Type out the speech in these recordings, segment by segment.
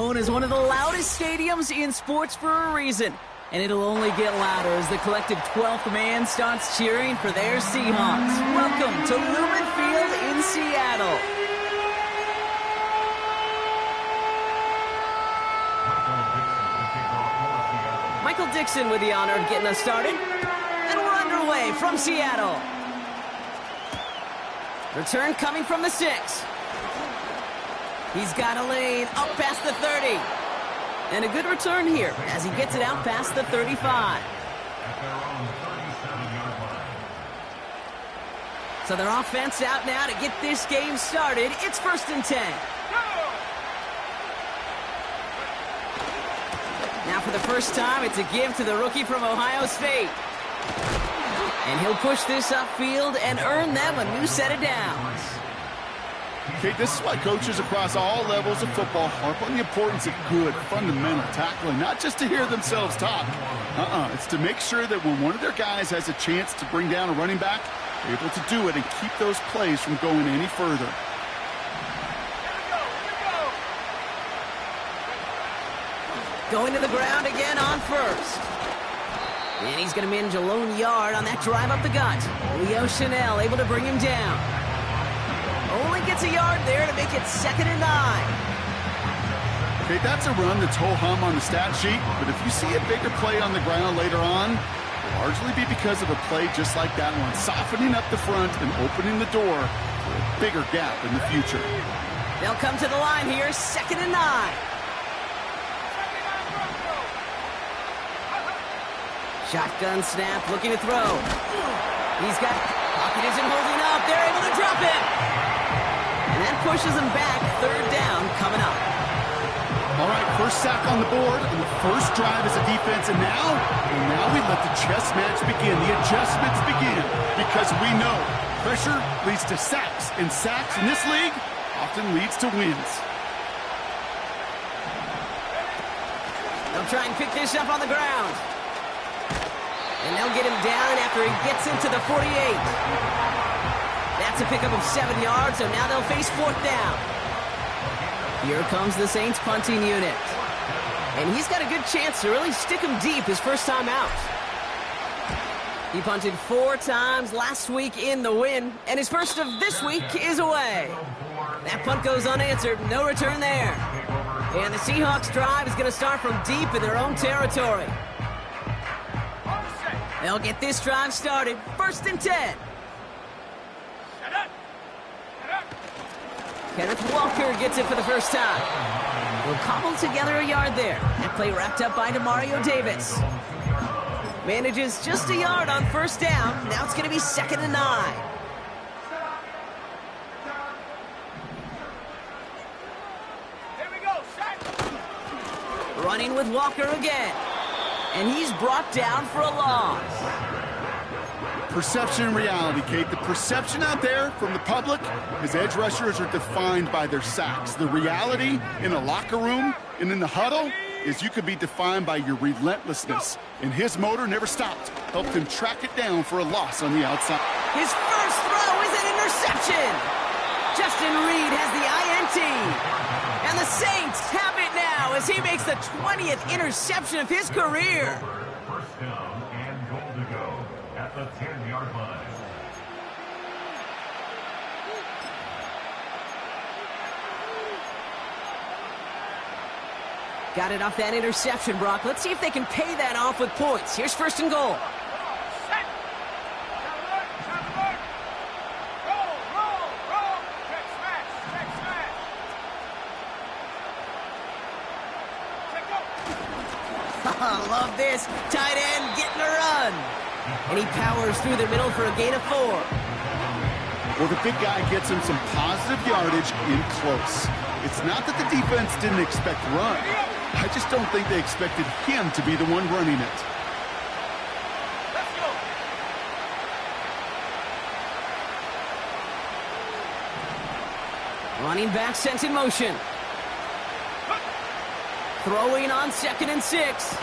known as one of the loudest stadiums in sports for a reason. And it'll only get louder as the collective 12th man starts cheering for their Seahawks. Welcome to Lumen Field in Seattle. Michael Dixon with the honor of getting us started. And we're underway from Seattle. Return coming from the 6. He's got a lane up past the 30. And a good return here as he gets it out past the 35. So their offense out now to get this game started. It's 1st and 10. Now for the first time, it's a give to the rookie from Ohio State. And he'll push this upfield and earn them a new set of downs. Okay, this is why coaches across all levels of football harp on the importance of good, fundamental tackling, not just to hear themselves talk. It's to make sure that when one of their guys has a chance to bring down a running back, they're able to do it and keep those plays from going any further. Going to the ground again on 1st. And he's going to manage a lone yard on that drive up the gut. Leo Chanel able to bring him down. Only gets a yard there to make it 2nd and 9. Okay, that's a run that's ho-hum on the stat sheet, but if you see a bigger play on the ground later on, it'll largely be because of a play just like that one, softening up the front and opening the door for a bigger gap in the future. They'll come to the line here, 2nd and 9. Shotgun snap, looking to throw. He's got pocket isn't holding up. They're able to drop it. And that pushes him back. 3rd down coming up. All right, first sack on the board and the first drive as a defense. And now we let the chess match begin. The adjustments begin because we know pressure leads to sacks. And sacks in this league often leads to wins. They'll try and pick this up on the ground. And they'll get him down after he gets into the 48. That's a pickup of 7 yards, so now they'll face 4th down. Here comes the Saints punting unit. And he's got a good chance to really stick him deep his first time out. He punted 4 times last week in the win, and his first of this week is away. That punt goes unanswered, no return there. And the Seahawks drive is going to start from deep in their own territory. They'll get this drive started. 1st and 10. Kenneth Walker gets it for the first time. We'll cobble together a yard there. That play wrapped up by Demario Davis. Manages just a yard on 1st down. Now it's going to be 2nd and 9. Running with Walker again. And he's brought down for a loss. Perception and reality, Kate. The perception out there from the public is edge rushers are defined by their sacks. The reality in a locker room and in the huddle is you could be defined by your relentlessness. And his motor never stopped. Helped him track it down for a loss on the outside. His first throw is an interception. Justin Reed has the INT. And the Saints have it now as he makes the 20th interception of his career. 1st down and goal to go at the 10-yard line. Got it off that interception, Brock. Let's see if they can pay that off with points. Here's 1st and goal. Love this. Tight end getting a run. And he powers through the middle for a gain of 4. Well, the big guy gets him some positive yardage in close. It's not that the defense didn't expect run. I just don't think they expected him to be the one running it. Let's go. Running back sent in motion. Throwing on 2nd and 6.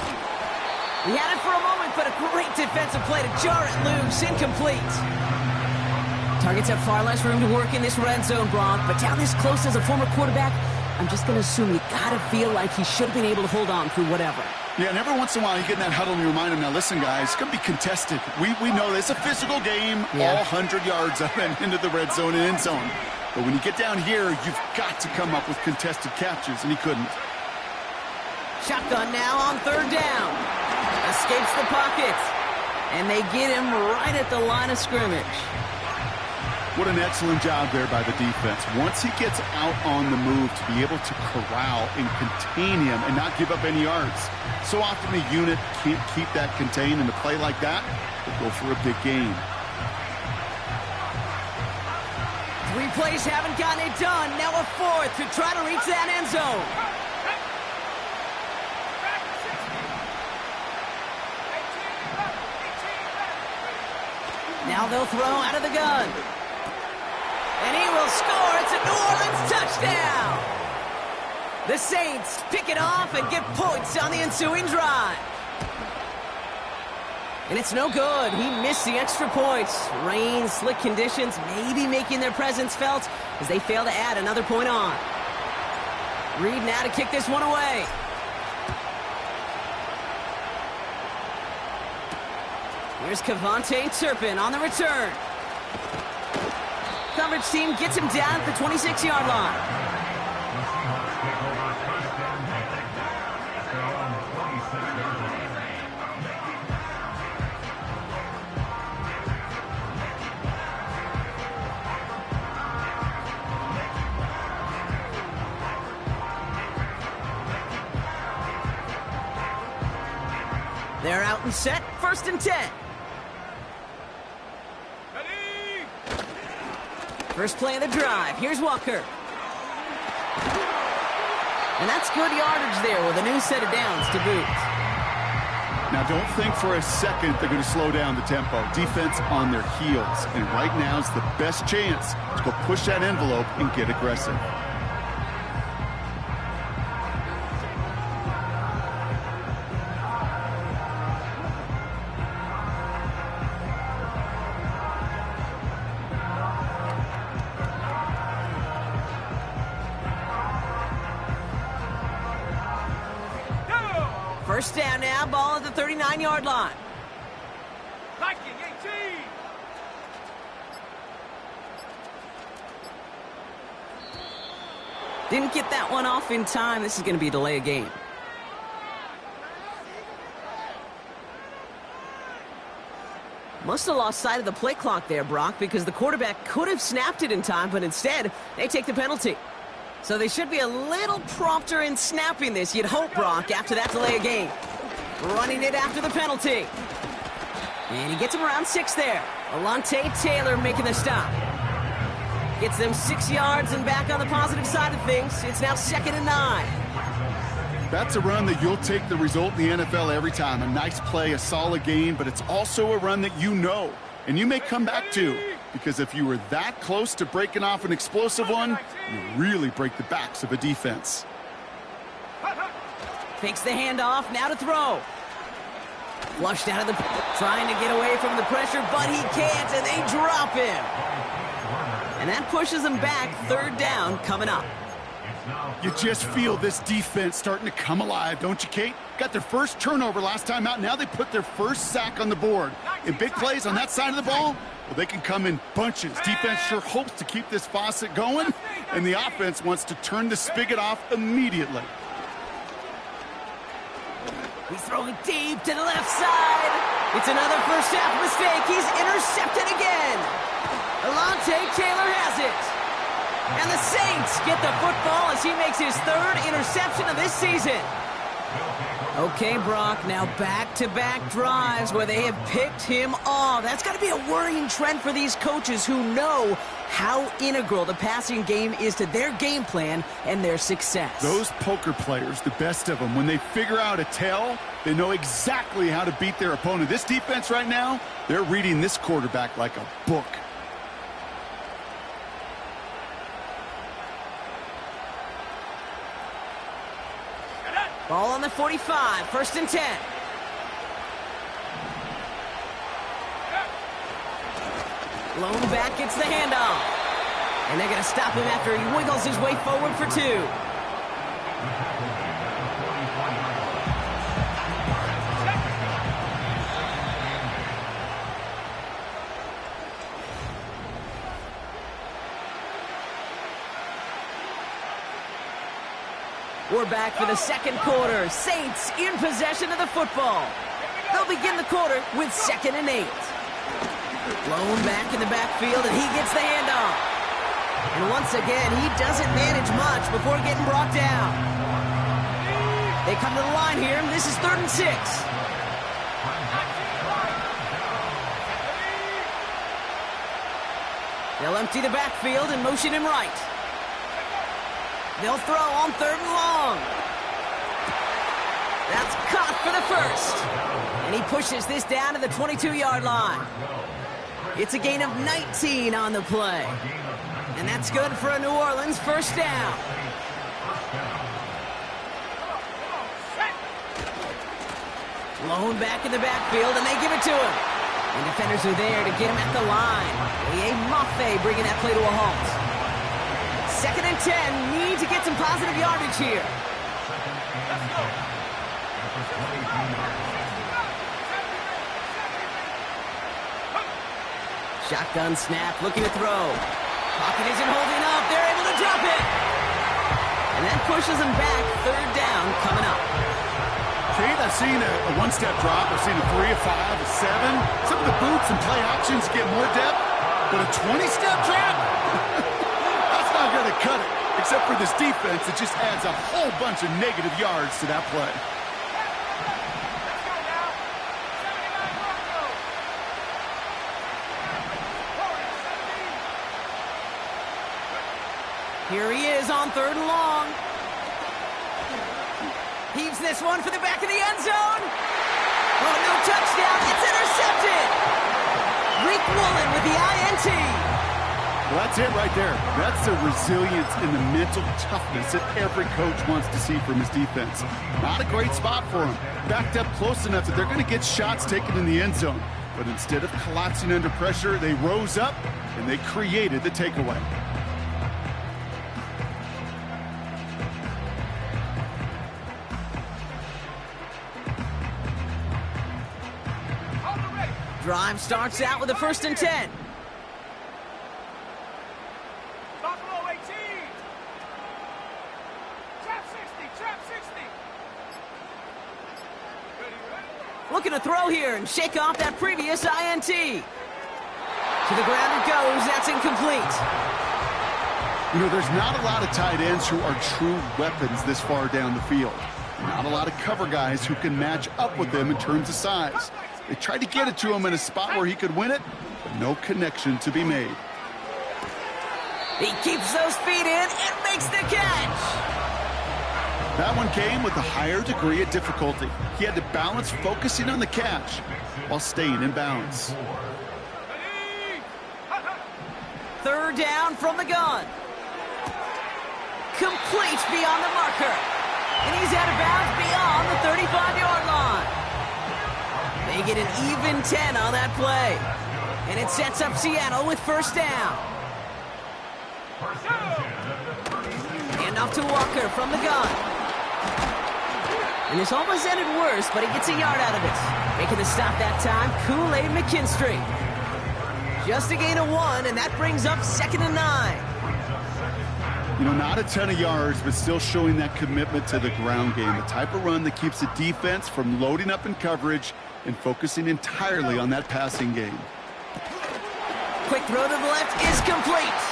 He had it for a moment, but a great defensive play to jar it loose. Incomplete. Targets have far less room to work in this red zone, Brock, but down this close as a former quarterback, I'm just going to assume you got to feel like he should have been able to hold on through whatever. Yeah, and every once in a while you get in that huddle and you remind him, now listen, guys, it's going to be contested. We know this. It's a physical game, all 100 yards up and into the red zone and end zone. But when you get down here, you've got to come up with contested catches, and he couldn't. Shotgun now on third down. Escapes the pocket. And they get him right at the line of scrimmage. What an excellent job there by the defense. Once he gets out on the move, to be able to corral and contain him and not give up any yards. So often the unit can't keep that contained, and a play like that will go for a big gain. 3 plays haven't gotten it done. Now a 4th to try to reach that end zone. Now they'll throw out of the gun. And he will score. It's a New Orleans touchdown. The Saints pick it off and get points on the ensuing drive. And it's no good. He missed the extra points. Rain, slick conditions, maybe making their presence felt as they fail to add another point on. Reed now to kick this one away. Here's Kevontae Turpin on the return. Coverage team gets him down at the 26-yard line. They're out and set, 1st and 10. First play of the drive. Here's Walker. And that's good yardage there with a new set of downs to boot. Now, don't think for a second they're going to slow down the tempo. Defense on their heels. And right now is the best chance to go push that envelope and get aggressive. First down now, ball at the 39-yard line. Didn't get that one off in time. This is going to be a delay of game. Must have lost sight of the play clock there, Brock, because the quarterback could have snapped it in time, but instead, they take the penalty. So they should be a little prompter in snapping this, you'd hope, Brock, after that delay of game. Running it after the penalty. And he gets him around 6 there. Alontae Taylor making the stop. Gets them 6 yards and back on the positive side of things. It's now 2nd and 9. That's a run that you'll take the result in the NFL every time. A nice play, a solid gain, but it's also a run that you know, and you may come back to. Because if you were that close to breaking off an explosive one, you really break the backs of a defense. Fakes the handoff, now to throw. Flushed out of the... Trying to get away from the pressure, but he can't, and they drop him. And that pushes him back, 3rd down coming up. You just feel this defense starting to come alive, don't you, Kate? Got their first turnover last time out. Now they put their first sack on the board. In big plays on that side of the ball, well, they can come in bunches. Defense sure hopes to keep this faucet going, and the offense wants to turn the spigot off immediately. He's throwing deep to the left side. It's another first half mistake. He's intercepted again. Alontae Taylor has it. And the Saints get the football as he makes his 3rd interception of this season. Okay, Brock, now back-to-back drives where they have picked him off. That's got to be a worrying trend for these coaches who know how integral the passing game is to their game plan and their success. Those poker players, the best of them, when they figure out a tell, they know exactly how to beat their opponent. This defense right now, they're reading this quarterback like a book. Ball on the 45, 1st and 10. Lone back gets the handoff. And they're going to stop him after he wiggles his way forward for 2. We're back for the second quarter. Saints in possession of the football. They'll begin the quarter with 2nd and 8. Blown back in the backfield, and he gets the handoff. And once again, he doesn't manage much before getting brought down. They come to the line here, and this is 3rd and 6. They'll empty the backfield and motion him right. They'll throw on 3rd and long. That's caught for the first. And he pushes this down to the 22-yard line. It's a gain of 19 on the play. And that's good for a New Orleans first down. Blown back in the backfield, and they give it to him. And defenders are there to get him at the line. Mafe bringing that play to a halt. 2nd and 10. Need to get some positive yardage here. Shotgun snap, looking to throw. Pocket isn't holding up. They're able to drop it. And that pushes them back. 3rd down coming up. Kate, I've seen a one-step drop. I've seen a 3, a 5, a 7. Some of the boots and play actions get more depth. But a 20-step drop? That's not going to cut it. Except for this defense, it just adds a whole bunch of negative yards to that play. Here he is on 3rd and long. Heaves this one for the back of the end zone. Oh, no touchdown. It's intercepted. Rick Woolen with the INT. Well, that's it right there. That's the resilience and the mental toughness that every coach wants to see from his defense. Not a great spot for him. Backed up close enough that they're going to get shots taken in the end zone. But instead of collapsing under pressure, they rose up and they created the takeaway. Drive starts out with a 1st and 10. Buffalo 18. Trap 60, trap 60. Looking to throw here and shake off that previous INT. To the ground it goes. That's incomplete. You know, there's not a lot of tight ends who are true weapons this far down the field. Not a lot of cover guys who can match up with them in terms of size. They tried to get it to him in a spot where he could win it, but no connection to be made. He keeps those feet in and makes the catch. That one came with a higher degree of difficulty. He had to balance focusing on the catch while staying in bounds. 3rd down from the gun. Complete beyond the marker. And he's out of bounds beyond the 35-yard line. They get an even 10 on that play. And it sets up Seattle with first down. Hand off to Walker from the gun. And this almost ended worse, but he gets a yard out of it. Making the stop that time, Kool-Aid McKinstry. Just a gain of 1, and that brings up 2nd and 9. You know, not a ton of yards, but still showing that commitment to the ground game. The type of run that keeps the defense from loading up in coverage and focusing entirely on that passing game. Quick throw to the left is complete.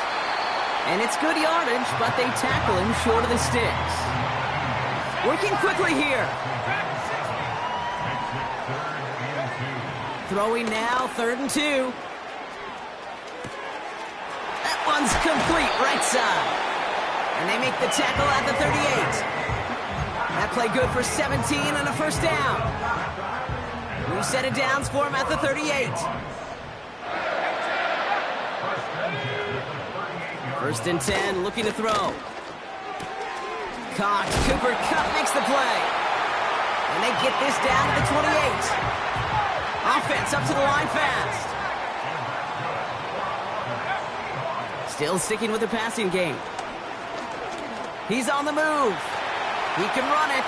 And it's good yardage, but they tackle him short of the sticks. Working quickly here. Throwing now, 3rd and 2. That one's complete, right side. And they make the tackle at the 38. That play good for 17 and a first down. New set of downs for him at the 38. 1st and 10, looking to throw. Caught. Cooper Kupp makes the play. And they get this down to the 28. Offense up to the line fast. Still sticking with the passing game. He's on the move. He can run it.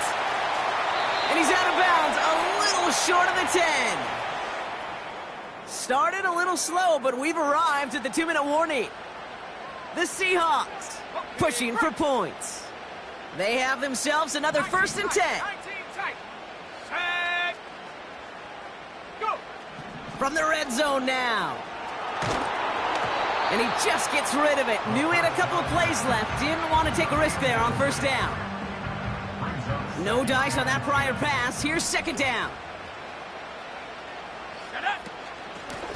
And he's out of bounds, a little short of the 10. Started a little slow, but we've arrived at the 2-minute warning. The Seahawks pushing for points. They have themselves another 1st and 10. 19 tight. Set. Go. From the red zone now. And he just gets rid of it. Knew he had a couple of plays left. Didn't want to take a risk there on 1st down. No dice on that prior pass. Here's 2nd down. Set up.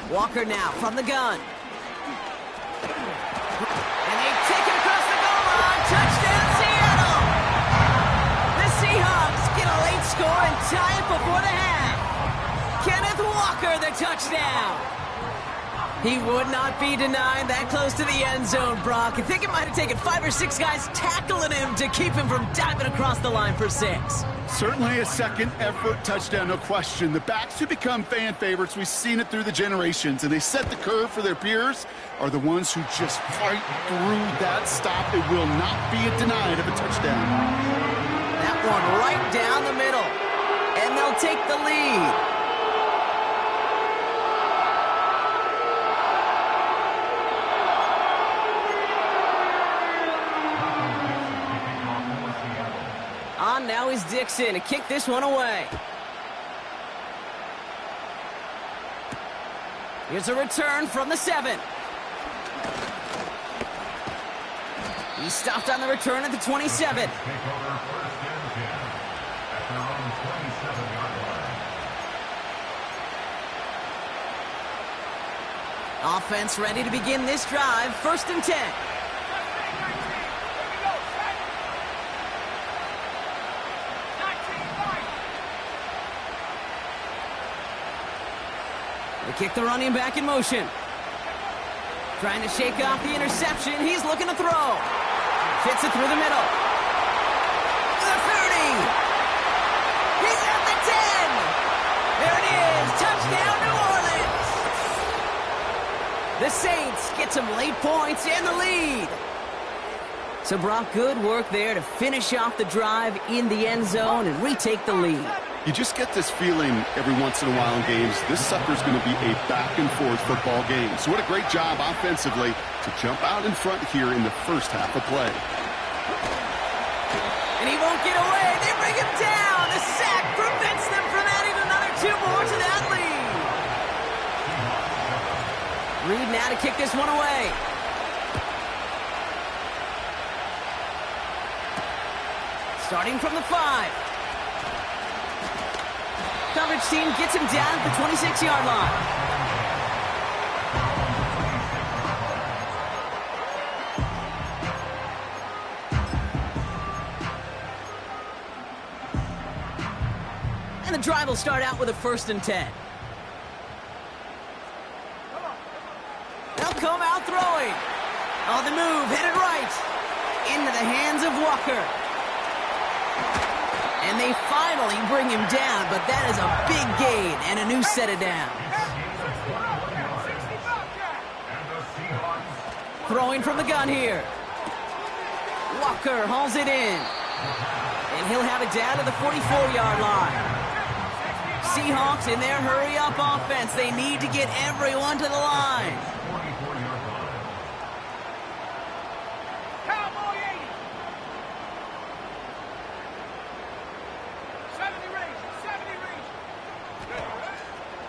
Walker now from the gun. And they take it across the goal line. Touchdown, Seattle! The Seahawks get a late score and tie it before the half. Kenneth Walker, the touchdown. He would not be denied that close to the end zone, Brock. I think it might have taken 5 or 6 guys tackling him to keep him from diving across the line for 6. Certainly a second effort touchdown, no question. The backs who become fan favorites, we've seen it through the generations, and they set the curve for their peers, are the ones who just fight through that stop. It will not be denied of a touchdown. That one right down the middle, and they'll take the lead. On now is Dixon to kick this one away. Here's a return from the 7. He stopped on the return at the 27. Offense ready to begin this drive. 1st and 10. They kick the running back in motion. Trying to shake off the interception. He's looking to throw. Fits it through the middle. The 30. He's at the 10. There it is. Touchdown, New Orleans. The Saints get some late points and the lead. So, Brock, good work there to finish off the drive in the end zone and retake the lead. You just get this feeling every once in a while in games. This sucker's going to be a back-and-forth football game. So what a great job offensively to jump out in front here in the first half of play. And he won't get away. They bring him down. The sack prevents them from adding another 2 more to that lead. Reed now to kick this one away. Starting from the 5. Coverage team gets him down at the 26-yard line. And the drive will start out with a 1st and 10. They'll come out throwing. On the move, headed right. Into the hands of Walker. And they finally bring him down, but that is a big gain and a new set of downs. Throwing from the gun here. Walker hauls it in. And he'll have it down to the 44-yard line. Seahawks in their hurry-up offense. They need to get everyone to the line.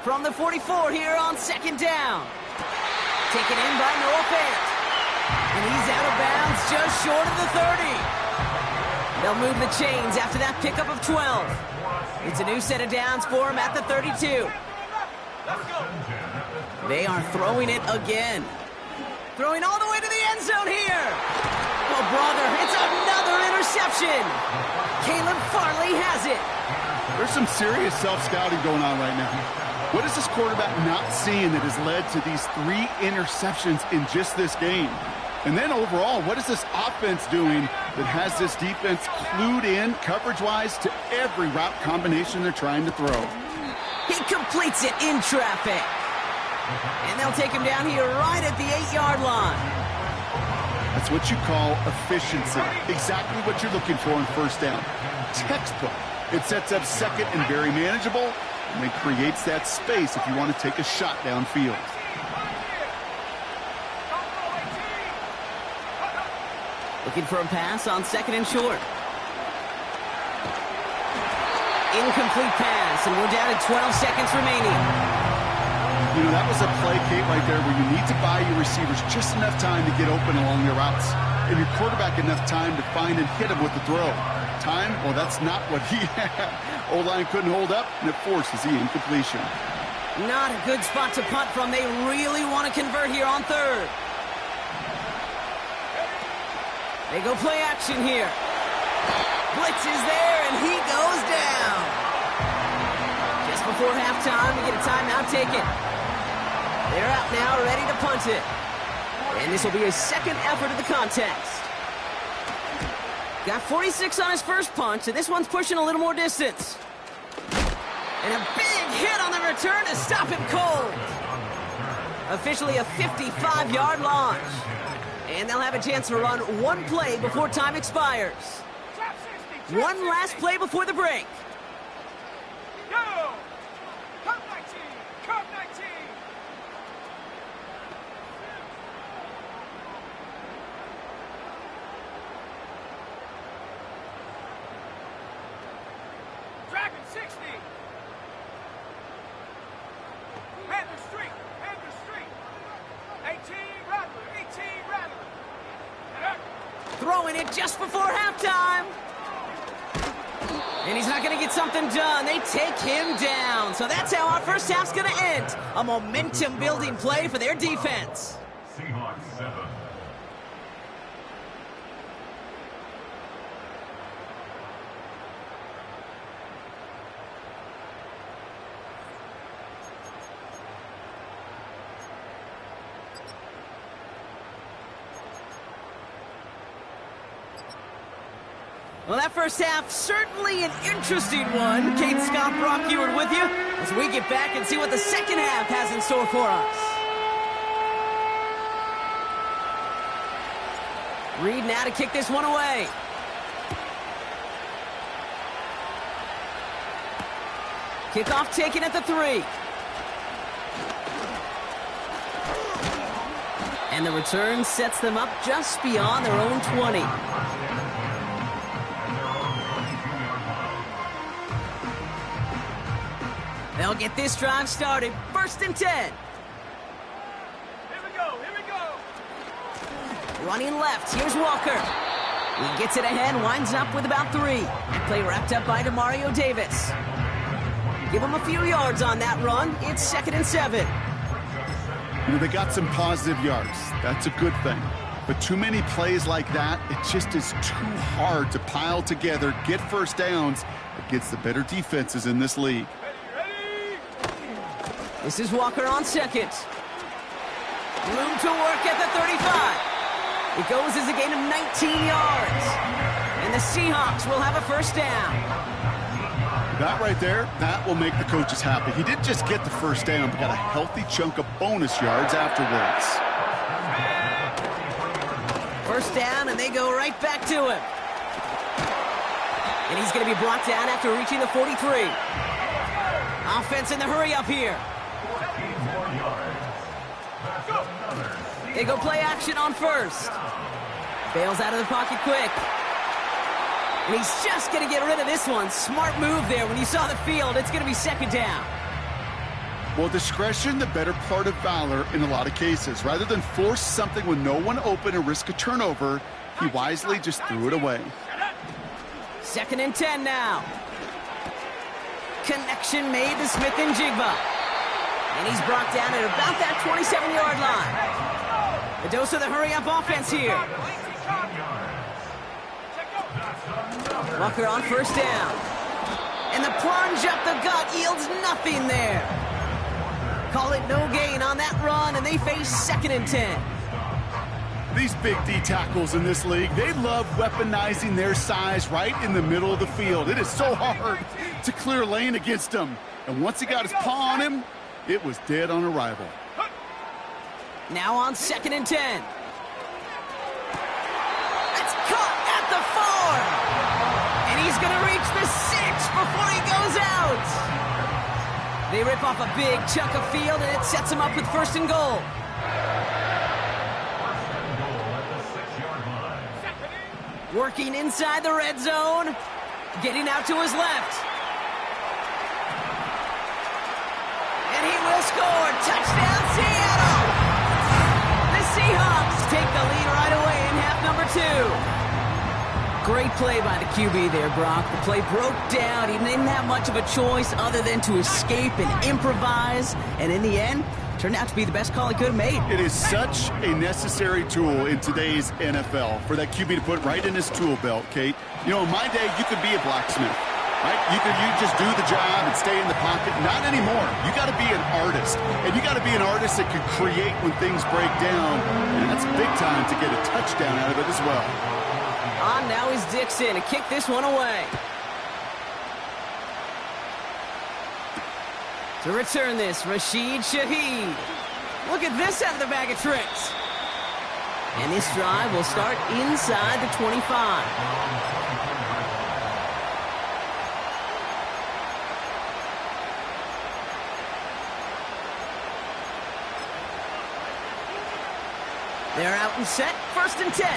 From the 44 here on 2nd down. Taken in by Noah Fant. And he's out of bounds just short of the 30. They'll move the chains after that pickup of 12. It's a new set of downs for him at the 32. They are throwing it again. Throwing all the way to the end zone here. Oh, brother, it's another interception. Caleb Farley has it. There's some serious self-scouting going on right now. What is this quarterback not seeing that has led to these 3 interceptions in just this game? And then overall, what is this offense doing that has this defense clued in coverage-wise to every route combination they're trying to throw? He completes it in traffic. And they'll take him down here right at the 8-yard line. That's what you call efficiency. Exactly what you're looking for in 1st down. Textbook. It sets up 2nd and very manageable. And it creates that space if you want to take a shot downfield. Looking for a pass on 2nd and short. Incomplete pass, and we're down to 12 seconds remaining. You know, that was a play, Kate, right there where you need to buy your receivers just enough time to get open along their routes. And your quarterback enough time to find and hit him with the throw. Time, well, that's not what he had. O-line couldn't hold up, and it forces the incompletion. Not a good spot to punt from. They really want to convert here on third. They go play action here. Blitz is there, and he goes down. Just before halftime, we get a timeout taken. They're out now, ready to punt it. And this will be his second effort of the contest. Got 46 on his first punch, and this one's pushing a little more distance. And a big hit on the return to stop him cold. Officially a 55-yard launch. And they'll have a chance to run one play before time expires. One last play before the break. Go! Come 19! Come 19! Dragon 60! Hand the street! Hand the street! 18 Rattler! 18 Rattler! Throwing it just before halftime. And he's not going to get something done. They take him down. So that's how our first half's going to end. A momentum-building play for their defense. Seahawks 7. Well, that first half, certainly an interesting one. Kate, Scott, Brock Ewart with you as we get back and see what the second half has in store for us. Reed now to kick this one away. Kickoff taken at the 3. And the return sets them up just beyond their own 20. They'll get this drive started. 1st and 10. Here we go! Here we go! Running left. Here's Walker. He gets it ahead, winds up with about 3. Play wrapped up by Demario Davis. Give him a few yards on that run. It's 2nd and 7. You know, they got some positive yards. That's a good thing. But too many plays like that, it just is too hard to pile together, get first downs against the better defenses in this league. This is Walker on 2nd. Room to work at the 35. It goes as a gain of 19 yards. And the Seahawks will have a first down. That right there, that will make the coaches happy. He didn't just get the first down, but got a healthy chunk of bonus yards afterwards. First down, and they go right back to him. And he's going to be brought down after reaching the 43. Offense in the hurry up here. They go play action on 1st. Bails out of the pocket quick. And he's just going to get rid of this one. Smart move there. When you saw the field, it's going to be 2nd down. Well, discretion, the better part of valor in a lot of cases. Rather than force something with no one open and risk a turnover, he wisely just threw it away. 2nd and 10 now. Connection made to Smith and Jigba. And he's brought down at about that 27-yard line. A dose of the hurry-up offense here. Walker on 1st down. And the plunge up the gut yields nothing there. Call it no gain on that run, and they face 2nd and 10. These big D tackles in this league, they love weaponizing their size right in the middle of the field. It is so hard to clear lane against them. And once he got his paw on him, it was dead on arrival. Now on 2nd and 10. It's caught at the 4. And he's going to reach the 6 before he goes out. They rip off a big chunk of field, and it sets him up with 1st and goal. Working inside the red zone. Getting out to his left. And he will score. Touchdown, Seattle! The Seahawks take the lead right away in half number 2. Great play by the QB there, Brock. The play broke down. He didn't have much of a choice other than to escape and improvise. And in the end, turned out to be the best call he could have made. It is such a necessary tool in today's NFL for that QB to put right in his tool belt, Kate. You know, in my day, you could be a blacksmith, right? You just do the job and stay in the pocket. Not anymore. You got to be an artist. And you got to be an artist that can create when things break down. And that's big time to get a touchdown out of it as well. On now is Dixon to kick this one away. To return this, Rashid Shaheed. Look at this out of the bag of tricks. And this drive will start inside the 25. They're out and set, 1st and 10.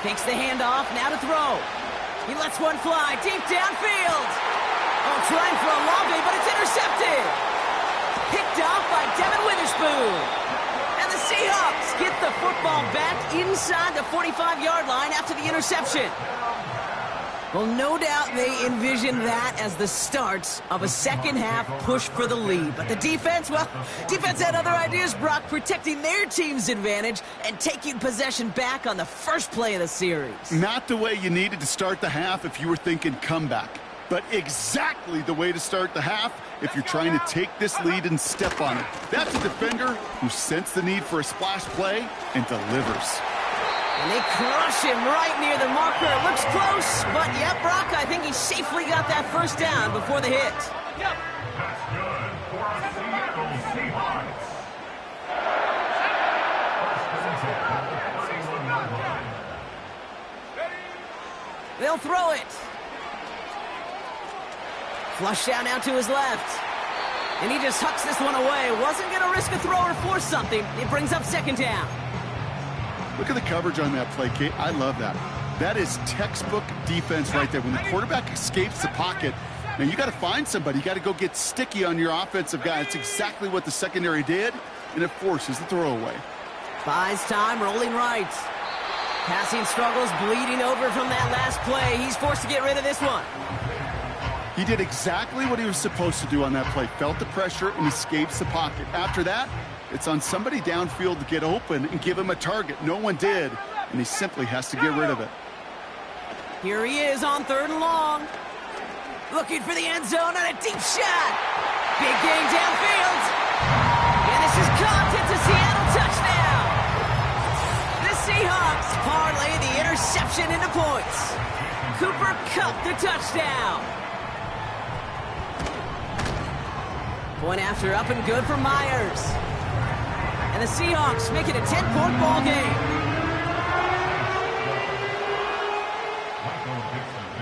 Takes the handoff, now to throw. He lets one fly deep downfield. Oh, trying for a long way, but it's intercepted. Picked off by Devin Witherspoon. And the Seahawks get the football back inside the 45-yard line after the interception. Well, no doubt they envisioned that as the start of a second-half push for the lead. But the defense, well, defense had other ideas, Brock, protecting their team's advantage and taking possession back on the first play of the series. Not the way you needed to start the half if you were thinking comeback, but exactly the way to start the half if you're trying to take this lead and step on it. That's a defender who sensed the need for a splash play and delivers. And they crush him right near the marker. Looks close, but yeah, Brock, I think he safely got that first down before the hit. That's good for the Seattle Seahawks. They'll throw it. Flush down now to his left. And he just hucks this one away. Wasn't going to risk a throw or force something. It brings up 2nd down. Look at the coverage on that play, Kate. I love that. That is textbook defense right there. When the quarterback escapes the pocket, man, you got to find somebody. You got to go get sticky on your offensive guy. It's exactly what the secondary did, and it forces the throwaway. Buys time, rolling right. Passing struggles, bleeding over from that last play. He's forced to get rid of this one. He did exactly what he was supposed to do on that play. Felt the pressure and escapes the pocket. After that, it's on somebody downfield to get open and give him a target. No one did, and he simply has to get rid of it. Here he is on 3rd and long. Looking for the end zone and a deep shot. Big gain downfield. And this is caught. It's a Seattle touchdown. The Seahawks parlay the interception into points. Cooper Kupp the touchdown. Point after up and good for Myers. And the Seahawks make it a 10-point ball game.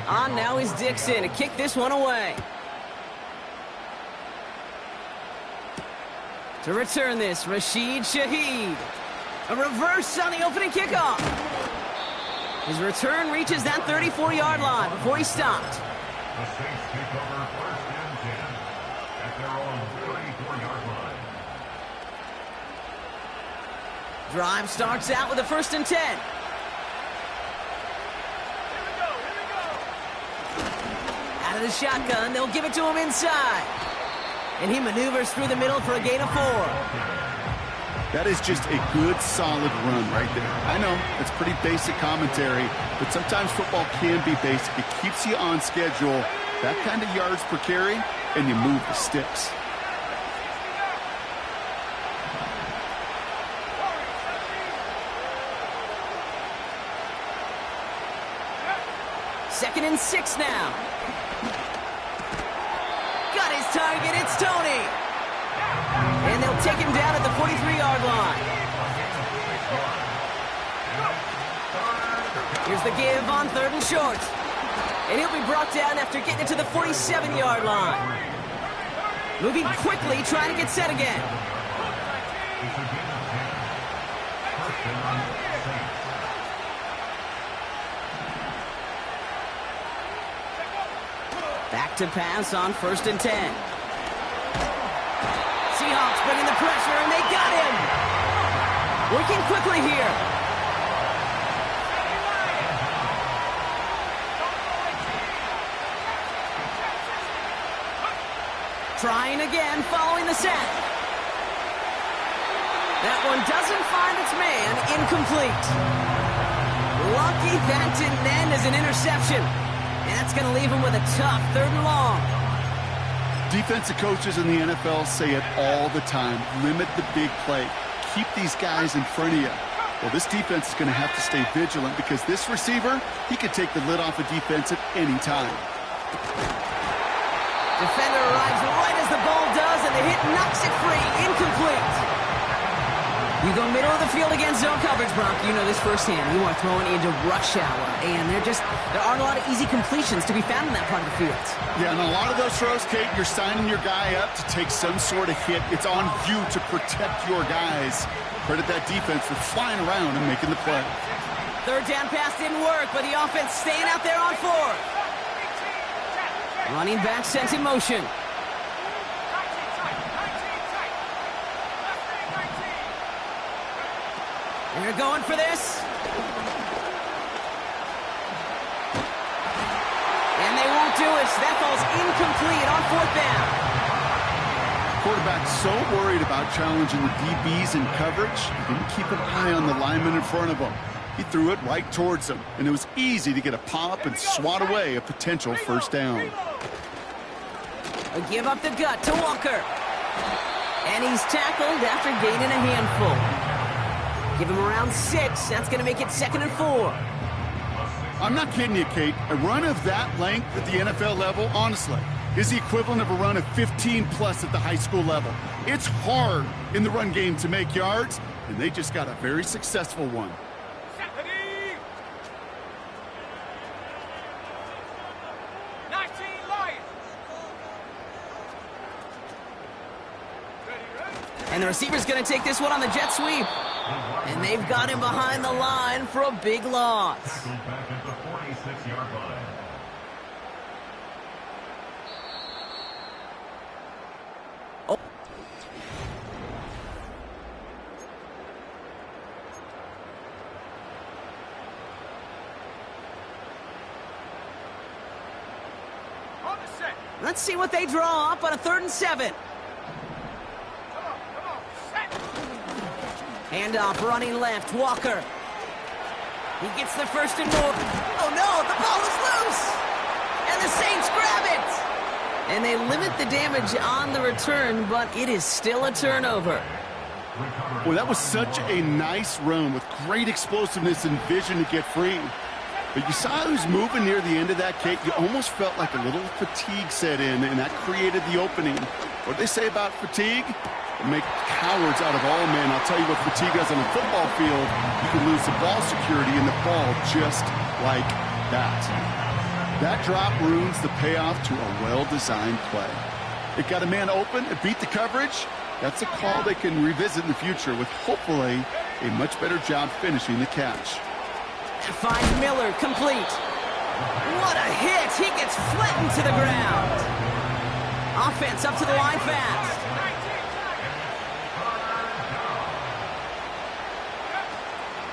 On now is Dixon to kick this one away. To return this, Rashid Shaheed. A reverse on the opening kickoff. His return reaches that 34-yard line before he stopped. The Saints take over 1st and 10 at their own 34-yard line. Drive starts out with a 1st and 10. Out of the shotgun, they'll give it to him inside. And he maneuvers through the middle for a gain of 4. That is just a good, solid run right there. I know, it's pretty basic commentary, but sometimes football can be basic. It keeps you on schedule, that kind of yards per carry, and you move the sticks. Second and 6 now. Got his target, it's Tony. And they'll take him down at the 43-yard line. Here's the give on 3rd and short. And he'll be brought down after getting it to the 47-yard line. Moving quickly, trying to get set again. Back to pass on 1st and 10. Seahawks bringing the pressure, and they got him. Working quickly here. Trying again, following the sack. That one doesn't find its man. Incomplete. Lucky that didn't end as an interception. And that's going to leave him with a tough 3rd and long. Defensive coaches in the NFL say it all the time. Limit the big play. Keep these guys in front of you. Well, this defense is going to have to stay vigilant because this receiver, he could take the lid off a defense at any time. Defender arrives right as the ball does, and the hit knocks it free. Incomplete. You go middle of the field against zone coverage, Brock. You know this firsthand. You are throwing into rush hour, and there aren't a lot of easy completions to be found in that part of the field. Yeah, and a lot of those throws, Kate, you're signing your guy up to take some sort of hit. It's on you to protect your guys. Credit that defense for flying around and making the play. 3rd down pass didn't work, but the offense staying out there on 4th. Running back sent in motion. They're going for this. And they won't do it. That ball's incomplete on 4th down. Quarterback's so worried about challenging the DBs in coverage, he didn't keep an eye on the lineman in front of him. He threw it right towards him, and it was easy to get a pop and swat away a potential 1st down. A give up the gut to Walker. And he's tackled after gaining a handful. Give him around 6. That's going to make it 2nd and 4. I'm not kidding you, Kate. A run of that length at the NFL level, honestly, is the equivalent of a run of 15-plus at the high school level. It's hard in the run game to make yards, and they just got a very successful one. 19 Lions. And the receiver's going to take this one on the jet sweep. And they've got him behind the line for a big loss. Back at the 46-yard line. Oh. On the set. Let's see what they draw up on a 3rd and 7. Come on, set. Handoff running left, Walker. He gets the 1st and more. Oh no, the ball is loose! And the Saints grab it! And they limit the damage on the return, but it is still a turnover. Well, that was such a nice run with great explosiveness and vision to get free. But you saw who's moving near the end of that, Kate. You almost felt like a little fatigue set in, and that created the opening. What do they say about fatigue? Make cowards out of all men. I'll tell you what fatigue does on a football field. You can lose the ball security in the ball just like that. That drop ruins the payoff to a well-designed play. It got a man open, it beat the coverage. That's a call they can revisit in the future with hopefully a much better job finishing the catch. Finds Miller, complete. What a hit! He gets flattened to the ground. Offense up to the line fast.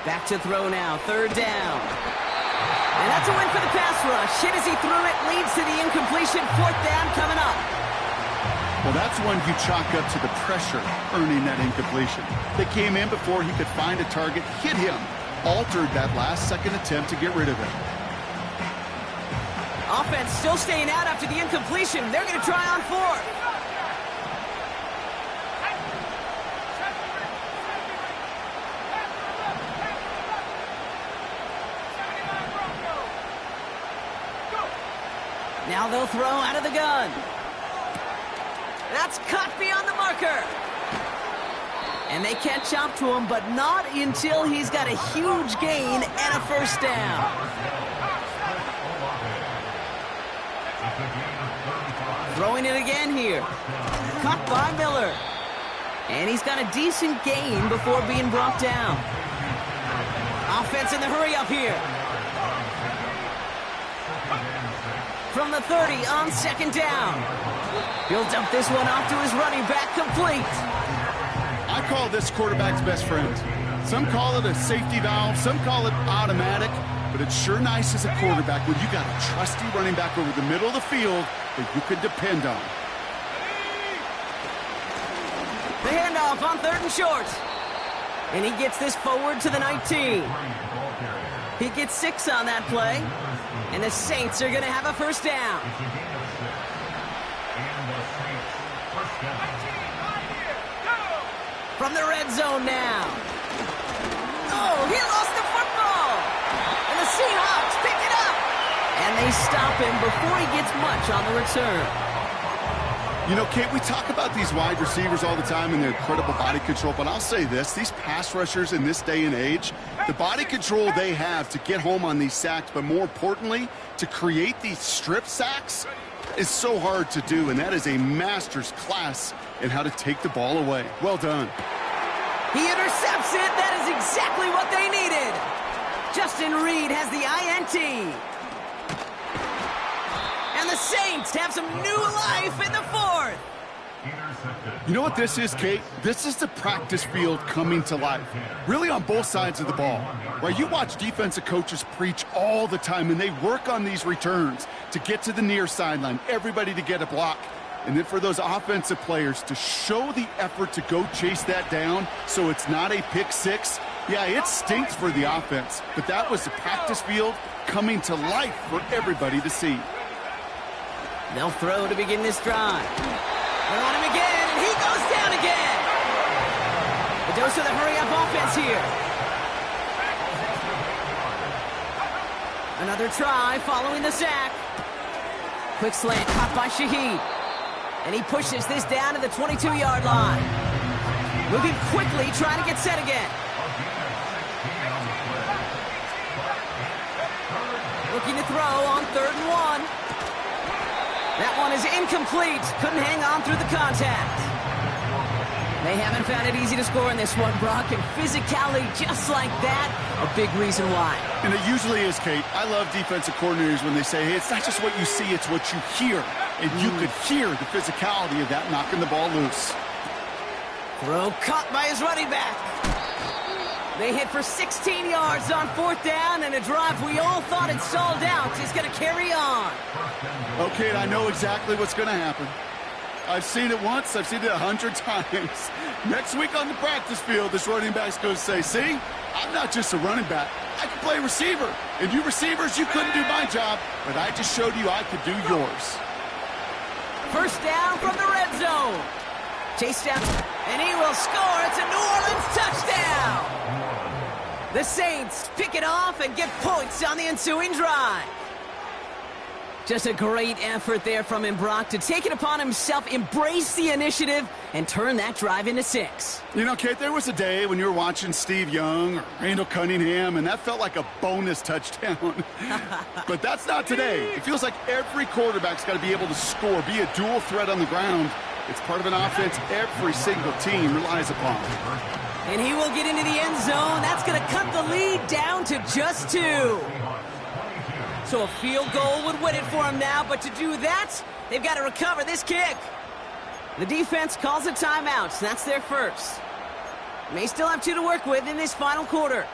Back to throw now, 3rd down. And that's a win for the pass rush. Hit as he threw it, leads to the incompletion. 4th down coming up. Well, that's one you chalk up to the pressure earning that incompletion. They came in before he could find a target, hit him, altered that last-second attempt to get rid of it. Offense still staying out after the incompletion. They're going to try on 4th. Now they'll throw out of the gun. That's cut beyond the marker. And they catch up to him, but not until he's got a huge gain and a 1st down. Throwing it again here. Cut by Miller. And he's got a decent gain before being brought down. Offense in the hurry up here. from the 30 on second down. He'll dump this one off to his running back, complete. I call this quarterback's best friend. Some call it a safety valve, some call it automatic, but it's sure nice as a quarterback when you got a trusty running back over the middle of the field that you can depend on. The handoff on 3rd and short. And he gets this forward to the 19. He gets 6 on that play. And the Saints are going to have a first down. From the red zone now. Oh, he lost the football. And the Seahawks pick it up. And they stop him before he gets much on the return. You know, Kate, we talk about these wide receivers all the time and their incredible body control, but I'll say this, these pass rushers in this day and age, the body control they have to get home on these sacks, but more importantly, to create these strip sacks is so hard to do, and that is a master's class in how to take the ball away. Well done. He intercepts it. That is exactly what they needed. Justin Reed has the INT. And the Saints have some new life in the 4th. You know what this is, Kate? This is the practice field coming to life. Really on both sides of the ball. Right? You watch defensive coaches preach all the time, and they work on these returns to get to the near sideline, everybody to get a block. And then for those offensive players to show the effort to go chase that down so it's not a pick six. Yeah, it stinks for the offense, but that was the practice field coming to life for everybody to see. They'll throw to begin this drive. They're on him again, and he goes down again. A dose of the hurry-up offense here. Another try following the sack. Quick slant caught by Shaheed. And he pushes this down to the 22-yard line. Moving quickly, trying to get set again. Looking to throw on 3rd and 1. That one is incomplete. Couldn't hang on through the contact. They haven't found it easy to score in this one, Brock, and physicality just like that, a big reason why. And it usually is, Kate. I love defensive coordinators when they say, hey, it's not just what you see, it's what you hear. And you could hear the physicality of that knocking the ball loose. Throw caught by his running back. They hit for 16 yards on 4th down, and a drive we all thought had stalled out is going to carry on. Okay, I know exactly what's going to happen. I've seen it once. I've seen it 100 times. Next week on the practice field, this running back's going to say, see, I'm not just a running back. I can play receiver. And you receivers, you couldn't do my job, but I just showed you I could do yours. First down from the red zone. Chase down, and he will score. It's a New Orleans touchdown. The Saints pick it off and get points on the ensuing drive. Just a great effort there from him, Brock, to take it upon himself, embrace the initiative, and turn that drive into 6. You know, Kate, there was a day when you were watching Steve Young or Randall Cunningham, and that felt like a bonus touchdown. But that's not today. It feels like every quarterback's got to be able to score, be a dual threat on the ground. It's part of an offense every single team relies upon. And he will get into the end zone. That's going to cut the lead down to just 2. So a field goal would win it for him now, but to do that, they've got to recover this kick. The defense calls a timeout. That's their first. May still have 2 to work with in this final quarter.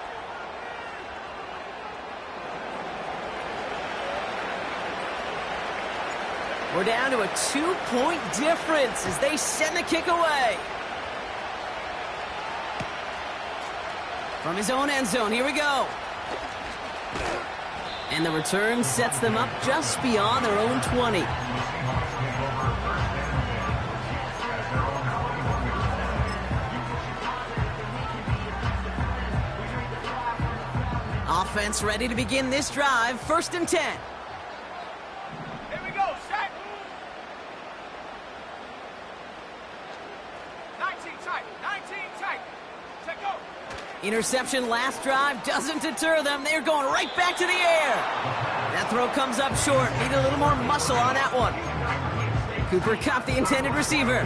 We're down to a 2-point difference as they send the kick away. From his own end zone, here we go. And the return sets them up just beyond their own 20. Offense ready to begin this drive. 1st and 10. Here we go, set. 19 tight, 19 tight. Set, go. Interception last drive doesn't deter them. They're going right back to the air. That throw comes up short. Need a little more muscle on that one. Cooper Kupp, the intended receiver.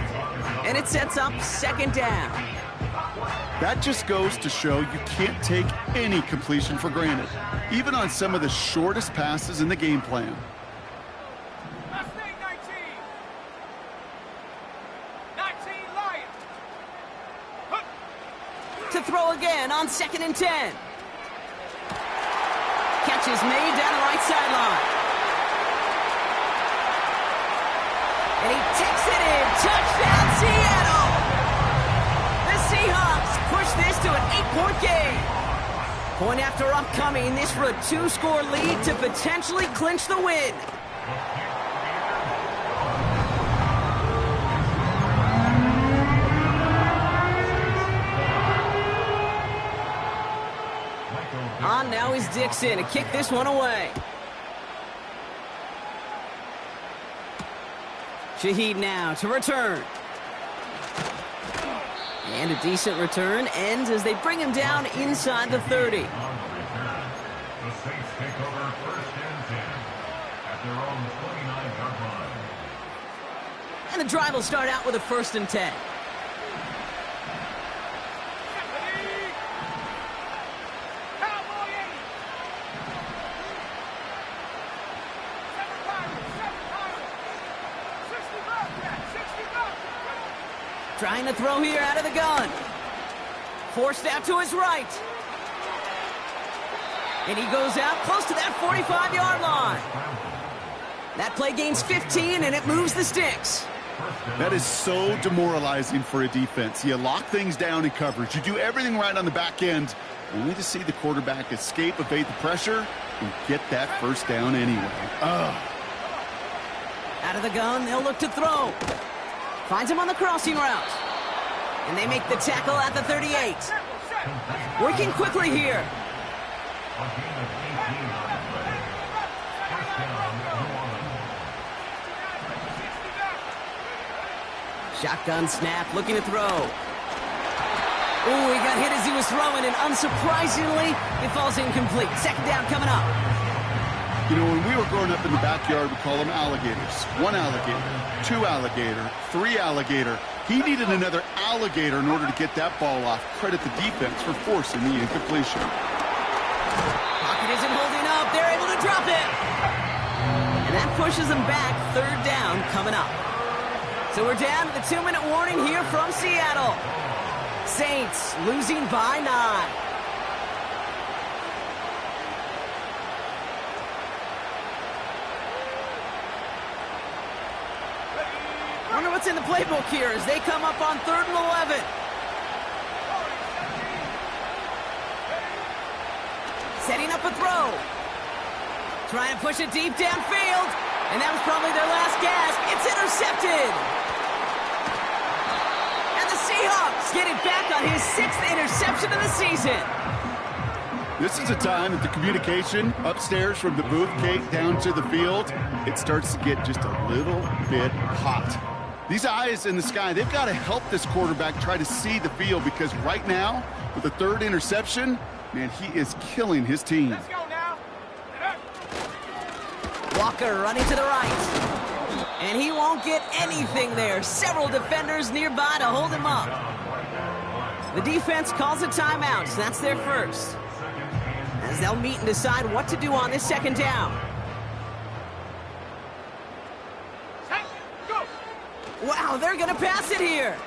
And it sets up 2nd down. That just goes to show you can't take any completion for granted, even on some of the shortest passes in the game plan. 2nd and 10. Catch is made down the right sideline. And he takes it in. Touchdown, Seattle! The Seahawks push this to an 8-point game. Point after upcoming, this for a 2-score lead to potentially clinch the win. On now is Dixon to kick this one away. Shaheed now to return. And a decent return ends as they bring him down inside the 30. The Saints take over 1st and 10 at their own 29-yard line. And the drive will start out with a 1st and 10. Trying to throw here out of the gun. Forced out to his right. And he goes out close to that 45-yard line. That play gains 15, and it moves the sticks. That is so demoralizing for a defense. You lock things down in coverage. You do everything right on the back end, only to see the quarterback escape, evade the pressure, and get that 1st down anyway. Out of the gun, they'll look to throw. Finds him on the crossing route. And they make the tackle at the 38. Working quickly here. Shotgun snap, looking to throw. Ooh, he got hit as he was throwing, and unsurprisingly, it falls incomplete. 2nd down coming up. You know, when we were growing up in the backyard, we call them alligators. 1 alligator, 2 alligator, 3 alligator. He needed another alligator in order to get that ball off. Credit the defense for forcing the incompletion. Pocket isn't holding up. They're able to drop it. And that pushes them back. 3rd down coming up. So we're down to the 2-minute warning here from Seattle. Saints losing by 9. Wonder what's in the playbook here as they come up on 3rd and 11. Setting up a throw. Trying to push it deep downfield. And that was probably their last gasp. It's intercepted. And the Seahawks get it back on his 6th interception of the season. This is a time that the communication upstairs from the booth gate down to the field, it starts to get just a little bit hot. These eyes in the sky, they've got to help this quarterback try to see the field, because right now, with the 3rd interception, man, he is killing his team. Let's go now. Walker running to the right. And he won't get anything there. Several defenders nearby to hold him up. The defense calls a timeout, so that's their 1st. As they'll meet and decide what to do on this 2nd down. Wow, they're going to pass it here.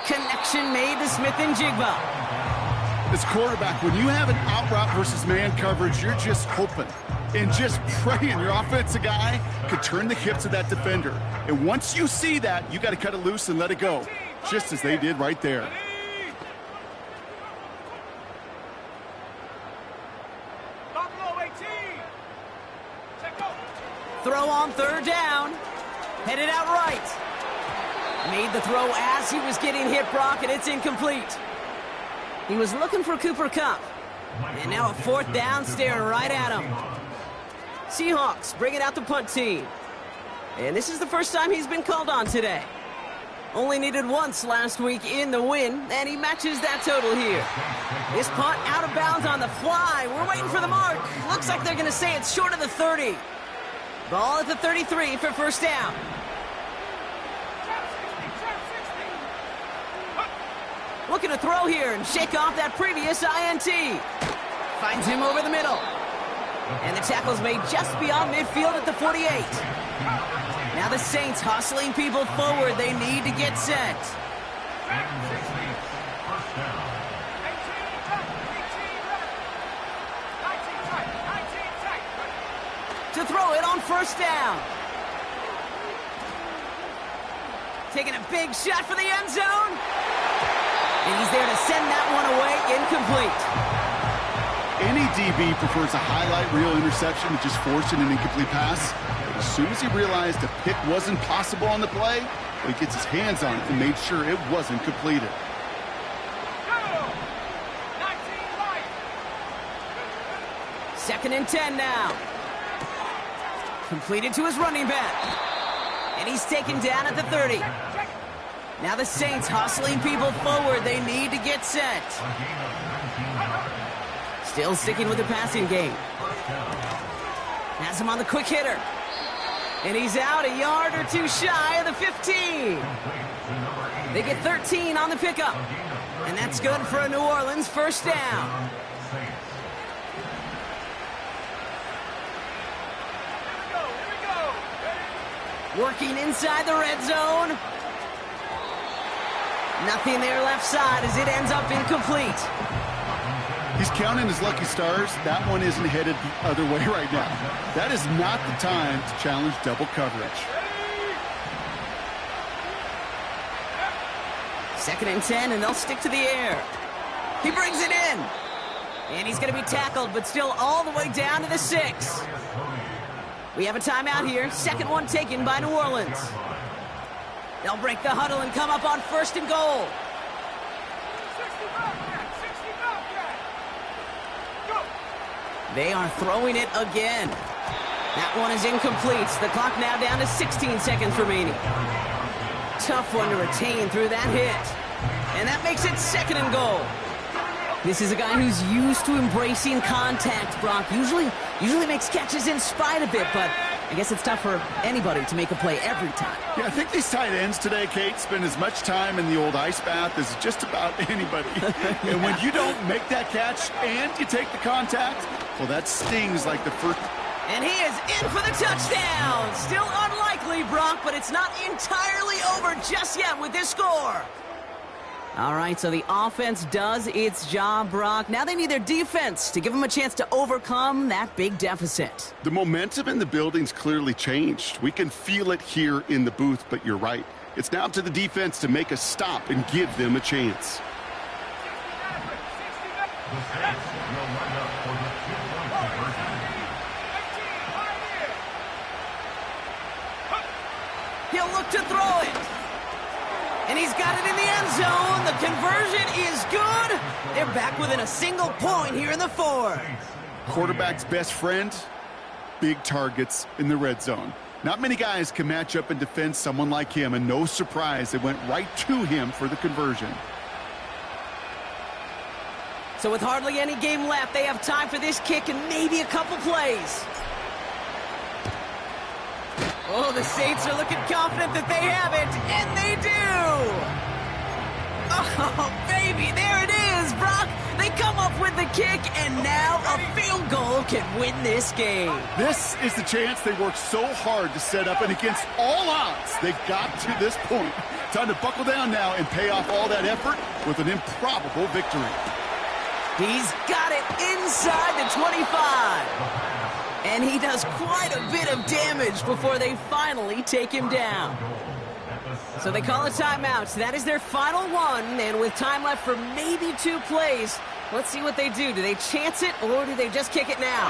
Connection made to Smith and Jigba. This quarterback, when you have an out route versus man coverage, you're just hoping and just praying your offensive guy could turn the hips of that defender. And once you see that, you got to cut it loose and let it go, just as they did right there. Throw on 3rd down. Headed out right. Made the throw as he was getting hit, Brock, and it's incomplete. He was looking for Cooper Kupp. And now a 4th down staring right at him. Seahawks bringing out the punt team. And this is the first time he's been called on today. Only needed once last week in the win, and he matches that total here. This punt out of bounds on the fly. We're waiting for the mark. Looks like they're going to say it's short of the 30. Ball at the 33 for 1st down. Looking to throw here and shake off that previous INT. Finds him over the middle. And the tackle's made just beyond midfield at the 48. Now the Saints hustling people forward. They need to get set. to throw it on first down. Taking a big shot for the end zone. And he's there to send that one away, incomplete. Any DB prefers a highlight reel interception to just forcing an incomplete pass. But as soon as he realized a pick wasn't possible on the play, he gets his hands on it and made sure it wasn't completed. Second and 10 now. Completed to his running back. And he's taken down at the 30. Now the Saints hustling people forward. They need to get set. Still sticking with the passing game. Has him on the quick hitter. And he's out a yard or two shy of the 15. They get 13 on the pickup. And that's good for a New Orleans first down. Working inside the red zone. Nothing there left side as it ends up incomplete. He's counting his lucky stars. That one isn't headed the other way right now. That is not the time to challenge double coverage. Second and 10, and they'll stick to the air. He brings it in. And he's going to be tackled, but still all the way down to the 6. We have a timeout here. Second one taken by New Orleans. They'll break the huddle and come up on first and goal. They are throwing it again. That one is incomplete. The clock now down to 16 seconds remaining. Tough one to retain through that hit. And that makes it second and goal. This is a guy who's used to embracing contact, Brock. Usually makes catches in spite of it, but I guess it's tough for anybody to make a play every time. Yeah, I think these tight ends today, Kate, spend as much time in the old ice bath as just about anybody. And when you don't make that catch and you take the contact, well, that stings like the first. And he is in for the touchdown. Still unlikely, Brock, but it's not entirely over just yet with this score. All right, so the offense does its job, Brock. Now they need their defense to give them a chance to overcome that big deficit. The momentum in the building's clearly changed. We can feel it here in the booth, but you're right. It's now up to the defense to make a stop and give them a chance. He'll look to throw it. And he's got it in the end zone. The conversion is good. They're back within a single point here in the 4th. Quarterback's best friend, big targets in the red zone. Not many guys can match up and defend someone like him, and no surprise, it went right to him for the conversion. So with hardly any game left, they have time for this kick and maybe a couple plays. Oh, the Saints are looking confident that they have it, and they do! Oh, baby, there it is, Brock! They come up with the kick, and now a field goal can win this game. This is the chance they worked so hard to set up, and against all odds, they got to this point. Time to buckle down now and pay off all that effort with an improbable victory. He's got it inside the 25. And he does quite a bit of damage before they finally take him down. So they call a timeout. That is their final one, and with time left for maybe 2 plays, let's see what they do. Do they chance it, or do they just kick it now?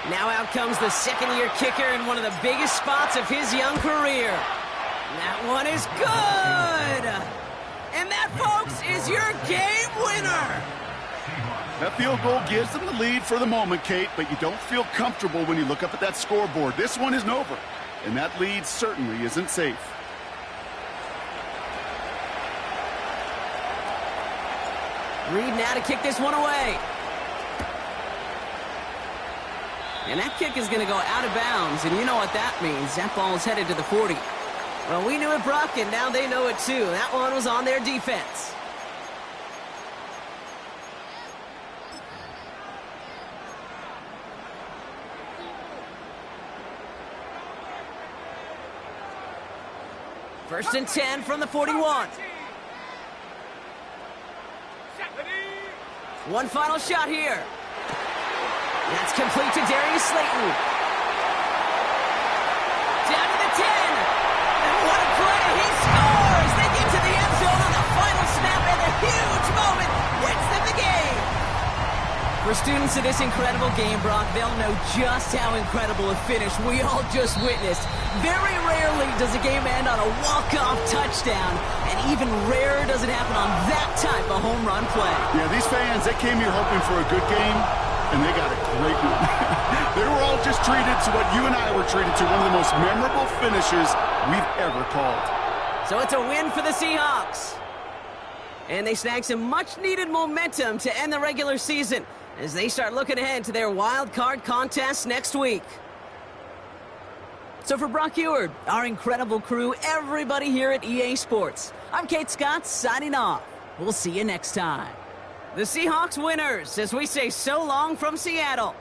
Now out comes the second-year kicker in one of the biggest spots of his young career. That one is good! And that, folks, is your game winner! That field goal gives them the lead for the moment, Kate, but you don't feel comfortable when you look up at that scoreboard. This one isn't over, and that lead certainly isn't safe. Reed now to kick this one away. And that kick is going to go out of bounds, and you know what that means. That ball is headed to the 40. Well, we knew it, Brock, and now they know it too. That one was on their defense. First and 10 from the 41. One final shot here. That's complete to Darius Slayton. For students of this incredible game, Brock, they'll know just how incredible a finish we all just witnessed. Very rarely does a game end on a walk-off touchdown, and even rarer does it happen on that type of home run play. Yeah, these fans, they came here hoping for a good game, and they got a great one. They were all just treated to what you and I were treated to, one of the most memorable finishes we've ever called. So it's a win for the Seahawks. And they snag some much-needed momentum to end the regular season as they start looking ahead to their wild card contest next week. So for Brock Eward, our incredible crew, everybody here at EA Sports, I'm Kate Scott signing off. We'll see you next time. The Seahawks winners as we say so long from Seattle.